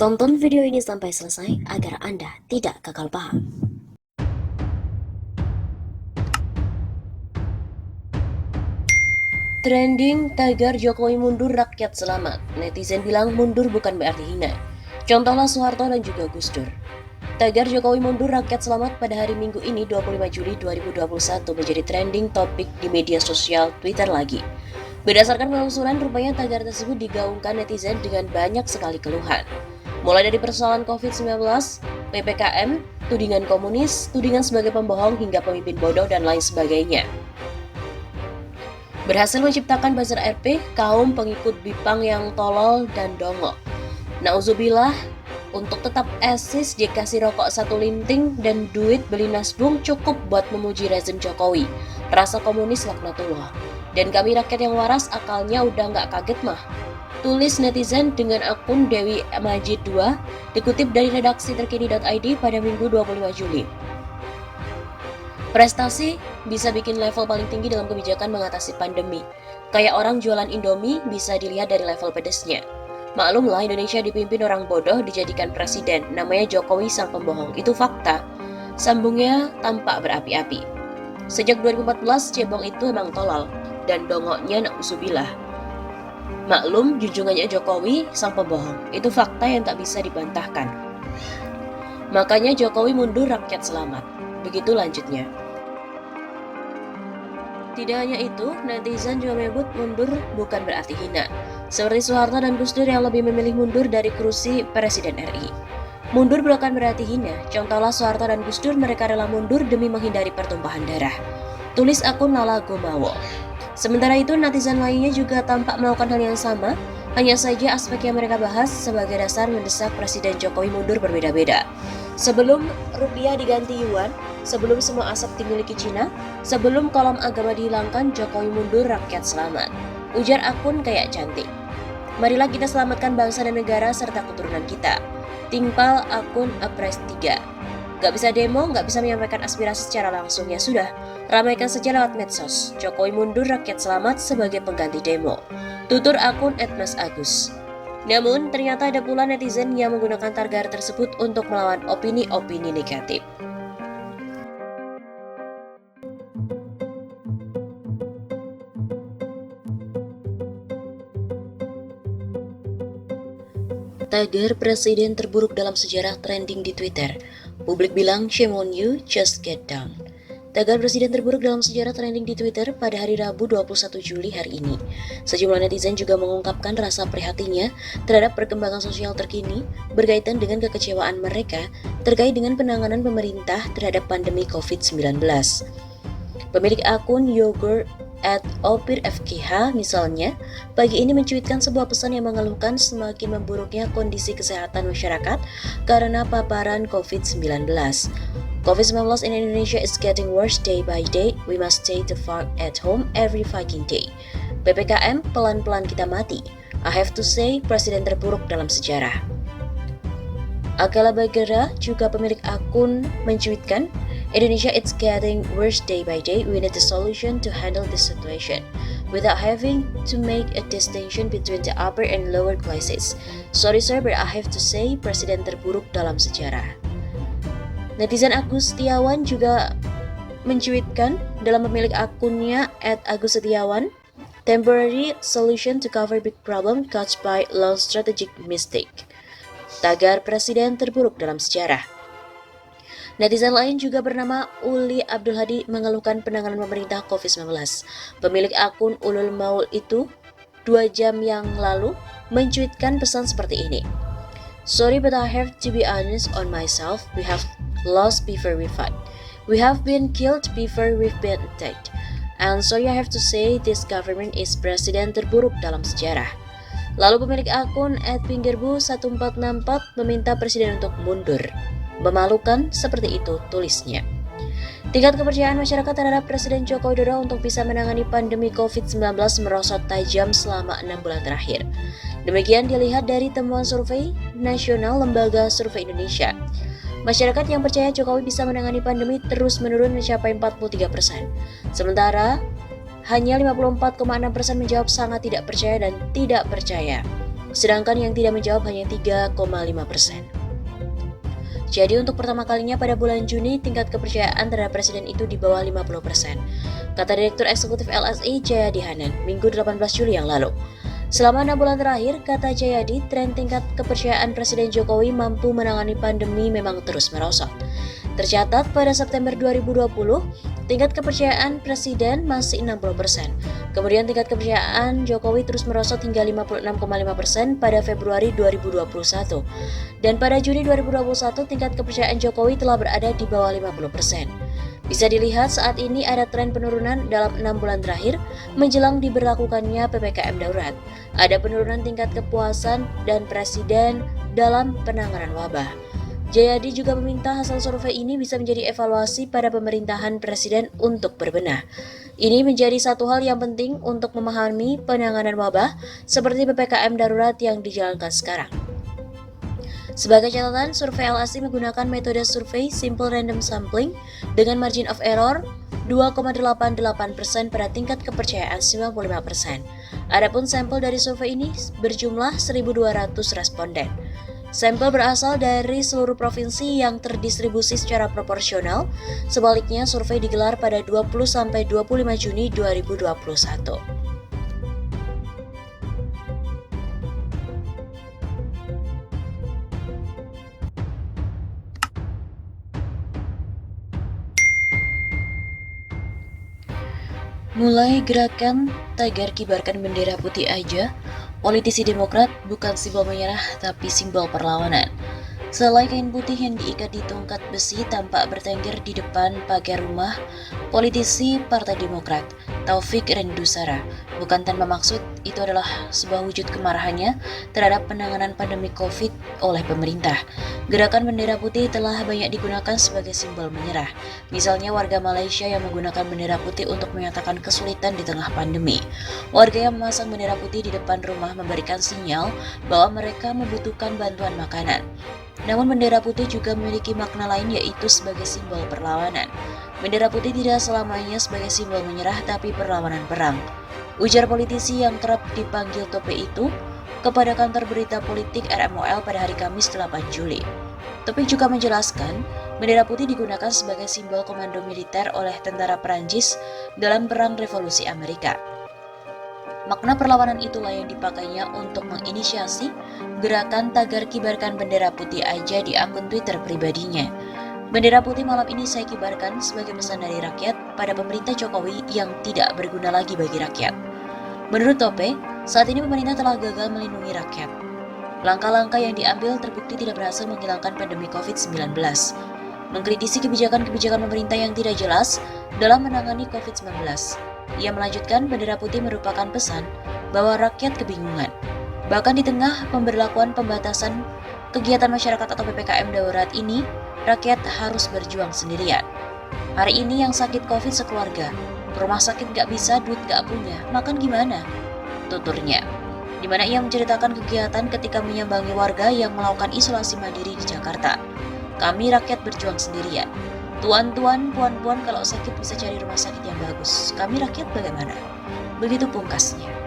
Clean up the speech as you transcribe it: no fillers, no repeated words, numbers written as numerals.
Tonton video ini sampai selesai agar Anda tidak gagal paham. Trending tagar Jokowi mundur rakyat selamat. Netizen bilang mundur bukan berarti hina. Contohlah Soeharto dan juga Gus Dur. Tagar Jokowi mundur rakyat selamat pada hari Minggu ini 25 Juli 2021 menjadi trending topik di media sosial Twitter lagi. Berdasarkan penelusuran, rupanya tagar tersebut digaungkan netizen dengan banyak sekali keluhan. Mulai dari persoalan COVID-19, PPKM, tudingan komunis, tudingan sebagai pembohong hingga pemimpin bodoh dan lain sebagainya. Berhasil menciptakan buzzer RP, kaum pengikut Bipang yang tolol dan dongok. Nauzubillah, untuk tetap eksis dikasih rokok satu linting dan duit beli nasbung cukup buat memuji rezim Jokowi. Rasa komunis laknatullah. Dan kami rakyat yang waras akalnya udah nggak kaget mah. Tulis netizen dengan akun Dewi Majid 2, dikutip dari redaksi terkini.id pada Minggu 25 Juli. Prestasi bisa bikin level paling tinggi dalam kebijakan mengatasi pandemi. Kayak orang jualan Indomie bisa dilihat dari level pedesnya. Maklumlah Indonesia dipimpin orang bodoh dijadikan presiden, namanya Jokowi sang pembohong. Itu fakta. Sambungnya tampak berapi-api. Sejak 2014 cebong itu emang tolol dan dongoknya na'udzubillah. Maklum junjungannya Jokowi sang pembohong. Itu fakta yang tak bisa dibantahkan. Makanya Jokowi mundur rakyat selamat. Begitu lanjutnya. Tidak hanya itu, netizen juga menyebut mundur bukan berarti hina. Seperti Soeharto dan Gus Dur yang lebih memilih mundur dari kursi Presiden RI. Mundur bukan berarti hina. Contohlah Soeharto dan Gus Dur, mereka rela mundur demi menghindari pertumpahan darah. Tulis akun Lala Gomawo. Sementara itu, netizen lainnya juga tampak melakukan hal yang sama. Hanya saja aspek yang mereka bahas sebagai dasar mendesak Presiden Jokowi mundur berbeda-beda. Sebelum rupiah diganti yuan, sebelum semua aset dimiliki Cina, sebelum kolom agama dihilangkan, Jokowi mundur rakyat selamat. Ujar akun kayak cantik. Marilah kita selamatkan bangsa dan negara serta keturunan kita. Timpal akun Apres 3. Gak bisa demo, gak bisa menyampaikan aspirasi secara langsung, ya sudah. Ramaikan saja lewat medsos. Jokowi mundur rakyat selamat sebagai pengganti demo. Tutur akun @mas_agus. Namun, ternyata ada pula netizen yang menggunakan tagar tersebut untuk melawan opini-opini negatif. Tagar presiden terburuk dalam sejarah trending di Twitter. Publik bilang, shame on you, just get down. Tagar presiden terburuk dalam sejarah trending di Twitter pada hari Rabu 21 Juli hari ini. Sejumlah netizen juga mengungkapkan rasa prihatinnya terhadap perkembangan sosial terkini berkaitan dengan kekecewaan mereka terkait dengan penanganan pemerintah terhadap pandemi COVID-19. Pemilik akun Yogurt @opirfkh misalnya, pagi ini mencuitkan sebuah pesan yang mengeluhkan semakin memburuknya kondisi kesehatan masyarakat karena paparan COVID-19. COVID-19 in Indonesia is getting worse day by day. We must stay the fuck at home every fucking day. PPKM, pelan-pelan kita mati. I have to say, presiden terburuk dalam sejarah. Akala Bagera, juga pemilik akun, mencuitkan, Indonesia it's getting worse day by day. We need a solution to handle this situation without having to make a distinction between the upper and lower classes. Sorry sir, but I have to say, presiden terburuk dalam sejarah. Netizen Agus Setiawan juga mencuitkan dalam pemilik akunnya @agussetiawan, temporary solution to cover big problem caused by long strategic mistake. Tagar presiden terburuk dalam sejarah. Netizen lain juga bernama Uli Abdul Hadi mengeluhkan penanganan pemerintah COVID-19. Pemilik akun Ulul Maul itu 2 jam yang lalu mencuitkan pesan seperti ini. Sorry but I have to be honest on myself. We have lost before we fight. We have been killed before we've been attacked. And sorry I have to say this government is presiden terburuk dalam sejarah. Lalu pemilik akun @pingerbu1464 meminta presiden untuk mundur. Memalukan seperti itu tulisnya. Tingkat kepercayaan masyarakat terhadap Presiden Joko Widodo untuk bisa menangani pandemi COVID-19 merosot tajam selama 6 bulan terakhir. Demikian dilihat dari temuan survei nasional Lembaga Survei Indonesia. Masyarakat yang percaya Jokowi bisa menangani pandemi terus menurun mencapai 43%. Sementara hanya 54,6% menjawab sangat tidak percaya dan tidak percaya. sedangkan yang tidak menjawab hanya 3,5%. Jadi untuk pertama kalinya pada bulan Juni, tingkat kepercayaan terhadap presiden itu di bawah 50%, kata Direktur Eksekutif LSI Jayadi Hanan, Minggu 18 Juli yang lalu. Selama 6 bulan terakhir, kata Jayadi, tren tingkat kepercayaan Presiden Jokowi mampu menangani pandemi memang terus merosot. Tercatat pada September 2020, tingkat kepercayaan Presiden masih 60%. Kemudian tingkat kepercayaan Jokowi terus merosot hingga 56,5% pada Februari 2021. Dan pada Juni 2021, tingkat kepercayaan Jokowi telah berada di bawah 50%. Bisa dilihat saat ini ada tren penurunan dalam 6 bulan terakhir menjelang diberlakukannya PPKM darurat. Ada penurunan tingkat kepuasan dan Presiden dalam penanganan wabah. Jayadi juga meminta hasil survei ini bisa menjadi evaluasi pada pemerintahan Presiden untuk berbenah. Ini menjadi satu hal yang penting untuk memahami penanganan wabah seperti PPKM darurat yang dijalankan sekarang. Sebagai catatan, survei LSI menggunakan metode survei Simple Random Sampling dengan margin of error 2,88% pada tingkat kepercayaan 95%. Adapun sampel dari survei ini berjumlah 1.200 responden. Sampel berasal dari seluruh provinsi yang terdistribusi secara proporsional. Sebaliknya, survei digelar pada 20-25 Juni 2021. Mulai gerakan tagar kibarkan bendera putih aja, politisi Demokrat bukan simbol menyerah tapi simbol perlawanan. Selai kain putih yang diikat di tongkat besi tampak bertengger di depan pagar rumah politisi Partai Demokrat, Taufik Rendusara. Bukan tanpa maksud, itu adalah sebuah wujud kemarahannya terhadap penanganan pandemi COVID oleh pemerintah. Gerakan bendera putih telah banyak digunakan sebagai simbol menyerah. Misalnya warga Malaysia yang menggunakan bendera putih untuk menyatakan kesulitan di tengah pandemi. Warga yang memasang bendera putih di depan rumah memberikan sinyal bahwa mereka membutuhkan bantuan makanan. Namun bendera putih juga memiliki makna lain, yaitu sebagai simbol perlawanan. Bendera putih tidak selamanya sebagai simbol menyerah tapi perlawanan perang. Ujar politisi yang kerap dipanggil Tope itu kepada kantor berita politik RMOL pada hari Kamis 8 Juli. Tope juga menjelaskan, bendera putih digunakan sebagai simbol komando militer oleh tentara Perancis dalam Perang Revolusi Amerika. Makna perlawanan itulah yang dipakainya untuk menginisiasi gerakan tagar kibarkan bendera putih aja di akun Twitter pribadinya. Bendera putih malam ini saya kibarkan sebagai pesan dari rakyat pada pemerintah Jokowi yang tidak berguna lagi bagi rakyat. Menurut Tope, saat ini pemerintah telah gagal melindungi rakyat. Langkah-langkah yang diambil terbukti tidak berhasil menghilangkan pandemi COVID-19. Mengkritisi kebijakan-kebijakan pemerintah yang tidak jelas dalam menangani COVID-19. Ia melanjutkan, bendera putih merupakan pesan bahwa rakyat kebingungan. Bahkan di tengah pemberlakuan pembatasan kegiatan masyarakat atau PPKM darurat ini, rakyat harus berjuang sendirian. Hari ini yang sakit COVID sekeluarga, rumah sakit gak bisa, duit gak punya, makan gimana? Tuturnya. Di mana ia menceritakan kegiatan ketika menyambangi warga yang melakukan isolasi mandiri di Jakarta. Kami rakyat berjuang sendirian. Tuan-tuan, puan-puan kalau sakit bisa cari rumah sakit yang bagus. Kami rakyat bagaimana? Begitu pungkasnya.